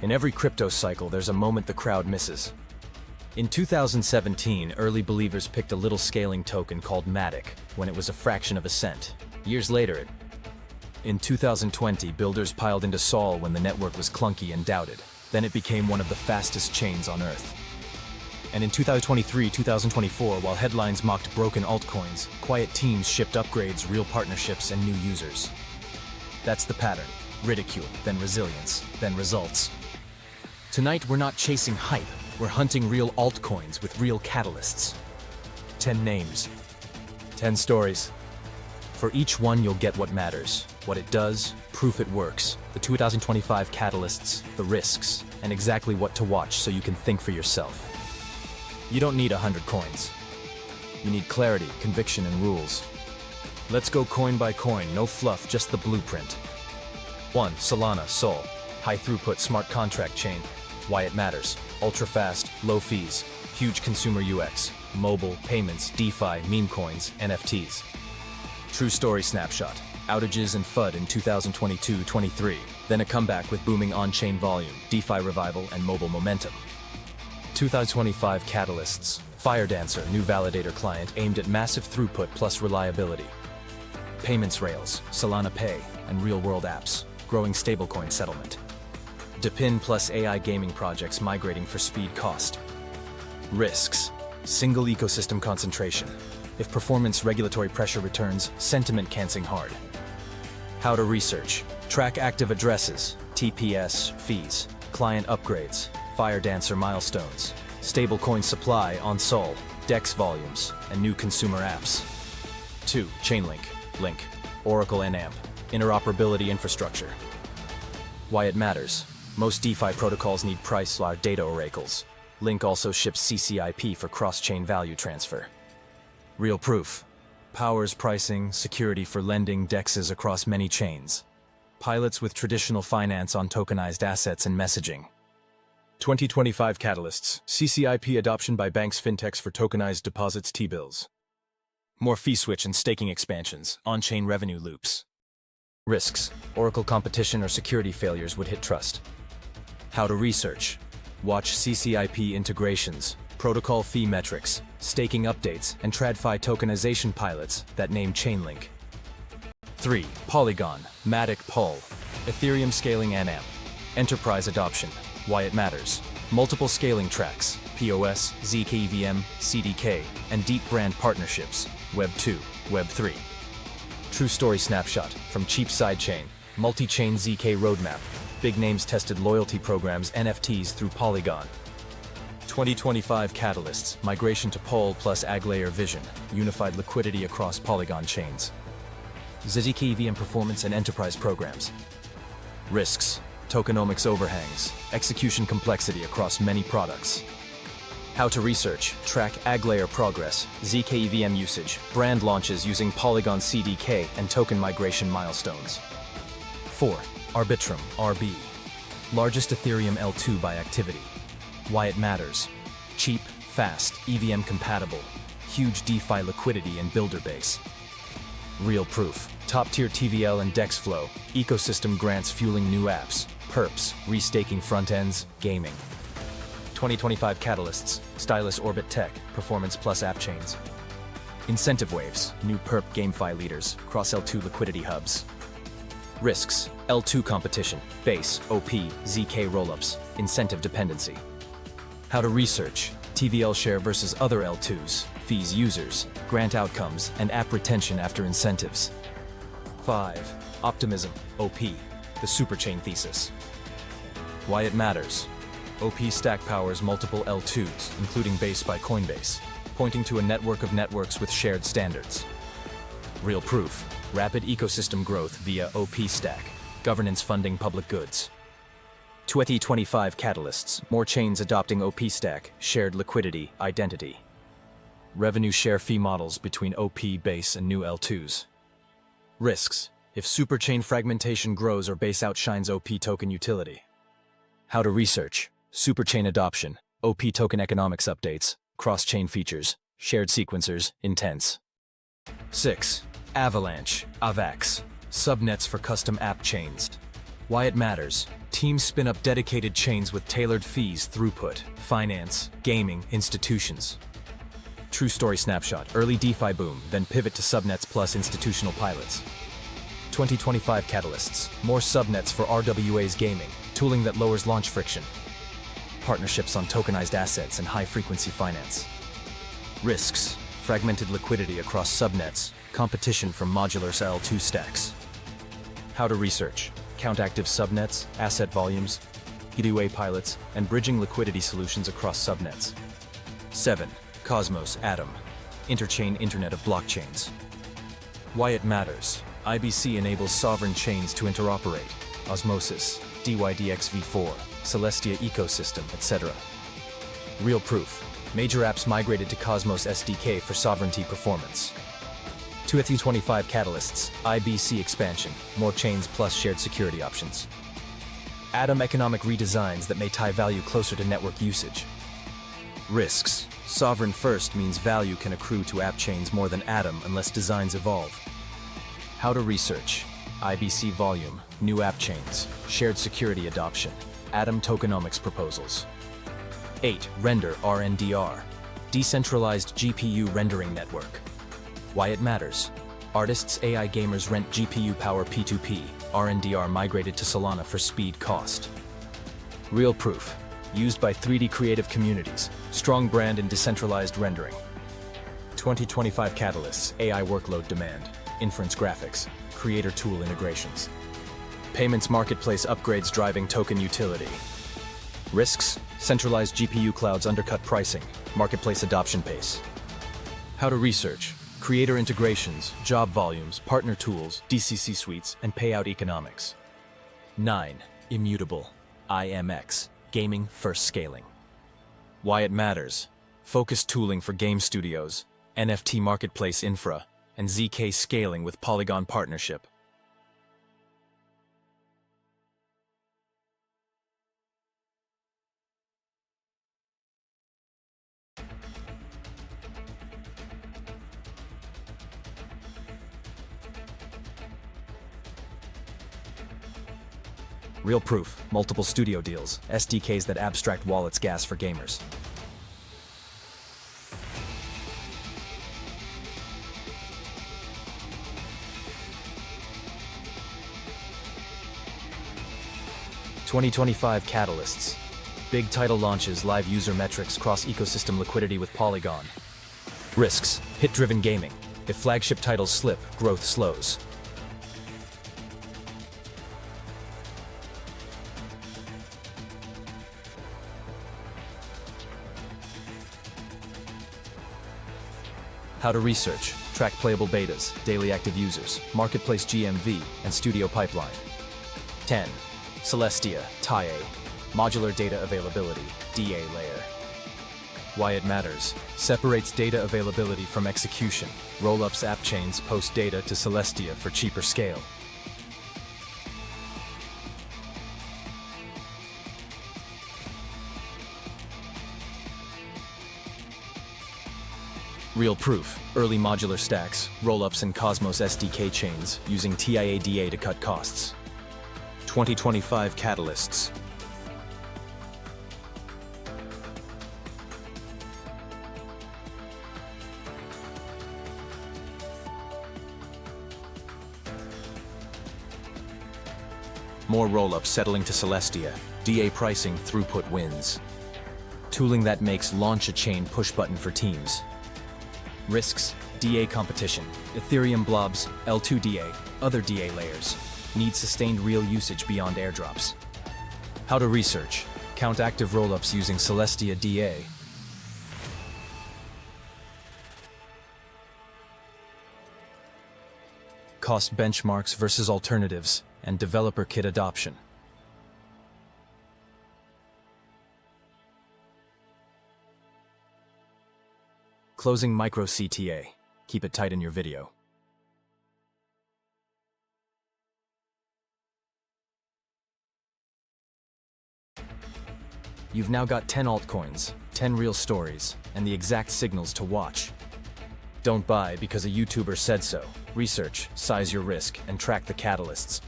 In every crypto cycle, there's a moment the crowd misses. In 2017, early believers picked a little scaling token called Matic when it was a fraction of a cent. Years later, in 2020, builders piled into Sol when the network was clunky and doubted. Then it became one of the fastest chains on Earth. And in 2023-2024, while headlines mocked broken altcoins, quiet teams shipped upgrades, real partnerships, and new users. That's the pattern. Ridicule, then resilience, then results. Tonight, we're not chasing hype. We're hunting real altcoins with real catalysts. 10 names. 10 stories. For each one, you'll get what matters, what it does, proof it works, the 2025 catalysts, the risks, and exactly what to watch so you can think for yourself. You don't need 100 coins. You need clarity, conviction, and rules. Let's go coin by coin, no fluff, just the blueprint. 1. Solana, Sol. High throughput smart contract chain. Why it matters. Ultra fast, low fees, huge consumer UX, mobile, payments, DeFi, meme coins, NFTs. True story snapshot. Outages and FUD in 2022-23, then a comeback with booming on-chain volume, DeFi revival, and mobile momentum. 2025 catalysts. Firedancer, new validator client aimed at massive throughput plus reliability. Payments rails, Solana Pay, and real-world apps, growing stablecoin settlement. Depin plus AI gaming projects migrating for speed cost. Risks. Single ecosystem concentration. If performance regulatory pressure returns, sentiment can sing hard. How to research. Track active addresses, TPS, fees, client upgrades, Firedancer milestones, stablecoin supply on Sol, DEX volumes, and new consumer apps. 2. Chainlink, Link, Oracle and AMP, interoperability infrastructure. Why it matters. Most DeFi protocols need price-locked data oracles. Link also ships CCIP for cross-chain value transfer. Real proof. Powers pricing, security for lending DEXs across many chains. Pilots with traditional finance on tokenized assets and messaging. 2025 catalysts. CCIP adoption by banks fintechs for tokenized deposits T-bills. More fee switch and staking expansions, on-chain revenue loops. Risks. Oracle competition or security failures would hit trust. How to research. Watch CCIP integrations, protocol fee metrics, staking updates, and TradFi tokenization pilots that name Chainlink. 3. Polygon, Matic Pol, Ethereum scaling and AMP, enterprise adoption, why it matters, multiple scaling tracks, POS, zkEVM, CDK, and deep brand partnerships, Web 2, Web 3. True story snapshot from cheap sidechain, multi-chain ZK roadmap, big names tested loyalty programs NFTs through Polygon. 2025 catalysts, migration to Pol plus AgLayer vision, unified liquidity across Polygon chains. zkEVM performance and enterprise programs. Risks, tokenomics overhangs, execution complexity across many products. How to research, track AgLayer progress, zkEVM usage, brand launches using Polygon CDK and token migration milestones. 4. Arbitrum, RB, largest Ethereum L2 by activity. Why it matters. Cheap, fast, EVM compatible, huge DeFi liquidity and builder base. Real proof. Top-tier TVL and DEX flow, ecosystem grants fueling new apps, perps, restaking front ends, gaming. 2025 catalysts, Stylus Orbit Tech, performance plus app chains. Incentive waves, new perp GameFi leaders, cross L2 liquidity hubs. Risks, L2 competition, base, OP, ZK rollups, incentive dependency. How to research, TVL share versus other L2s, fees users, grant outcomes, and app retention after incentives. 5. Optimism, OP, the superchain thesis. Why it matters. OP stack powers multiple L2s, including Base by Coinbase, pointing to a network of networks with shared standards. Real proof. Rapid ecosystem growth via OP stack, governance funding public goods. 2025 catalysts, more chains adopting OP stack, shared liquidity, identity. Revenue share fee models between OP base and new L2s. Risks, if superchain fragmentation grows or base outshines OP token utility. How to research, superchain adoption, OP token economics updates, cross-chain features, shared sequencers, intents. 6. Avalanche, AVAX, subnets for custom app chains. Why it matters. Teams spin up dedicated chains with tailored fees, throughput, finance, gaming, institutions. True story snapshot. Early DeFi boom, then pivot to subnets plus institutional pilots. 2025 catalysts. More subnets for RWA's gaming, tooling that lowers launch friction. Partnerships on tokenized assets and high-frequency finance. Risks. Fragmented liquidity across subnets, competition from modular L2 stacks. How to research. Count active subnets, asset volumes, EDUA pilots, and bridging liquidity solutions across subnets. 7. Cosmos Atom. Interchain Internet of Blockchains. Why it matters. IBC enables sovereign chains to interoperate. Osmosis, DYDX v4, Celestia ecosystem, etc. Real proof. Major apps migrated to Cosmos SDK for sovereignty performance. 2025 catalysts. IBC expansion, more chains plus shared security options. Atom economic redesigns that may tie value closer to network usage. Risks. Sovereign first means value can accrue to app chains more than Atom unless designs evolve. How to research. IBC volume, new app chains, shared security adoption, Atom tokenomics proposals. 8. Render RNDR, decentralized GPU rendering network. Why it matters. Artists, AI gamers rent GPU power P2P, RNDR migrated to Solana for speed cost. Real proof. Used by 3D creative communities, strong brand in decentralized rendering. 2025 catalysts, AI workload demand, inference graphics, creator tool integrations. Payments marketplace upgrades driving token utility. Risks, centralized GPU clouds undercut pricing, marketplace adoption pace. How to research. Creator integrations, job volumes, partner tools, DCC suites, and payout economics. 9. Immutable. IMX. Gaming first scaling. Why it matters. Focused tooling for game studios, NFT marketplace infra, and ZK scaling with Polygon partnership. Real proof, multiple studio deals, SDKs that abstract wallets gas for gamers. (2025) catalysts. Big title launches, live user metrics, cross-ecosystem liquidity with Polygon. Risks, hit-driven gaming. If flagship titles slip, growth slows. How to research, track playable betas, daily active users, marketplace GMV, and studio pipeline. 10. Celestia, TIE, modular data availability, DA layer. Why it matters. Separates data availability from execution. Rollups app chains post data to Celestia for cheaper scale. Real proof. Early modular stacks, rollups and Cosmos SDK chains using TIA-DA to cut costs. 2025 catalysts. More rollups settling to Celestia. DA pricing throughput wins. Tooling that makes launch a chain push button for teams. Risks, DA competition, Ethereum blobs, L2 DA, other DA layers. Need sustained real usage beyond airdrops. How to research. Count active rollups using Celestia DA. Cost benchmarks versus alternatives, and developer kit adoption. Closing micro CTA. Keep it tight in your video. You've now got 10 altcoins, 10 real stories, and the exact signals to watch. Don't buy because a YouTuber said so. Research, size your risk, and track the catalysts.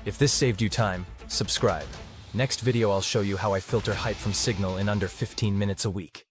If this saved you time, subscribe. Next video I'll show you how I filter hype from Signal in under 15 minutes a week.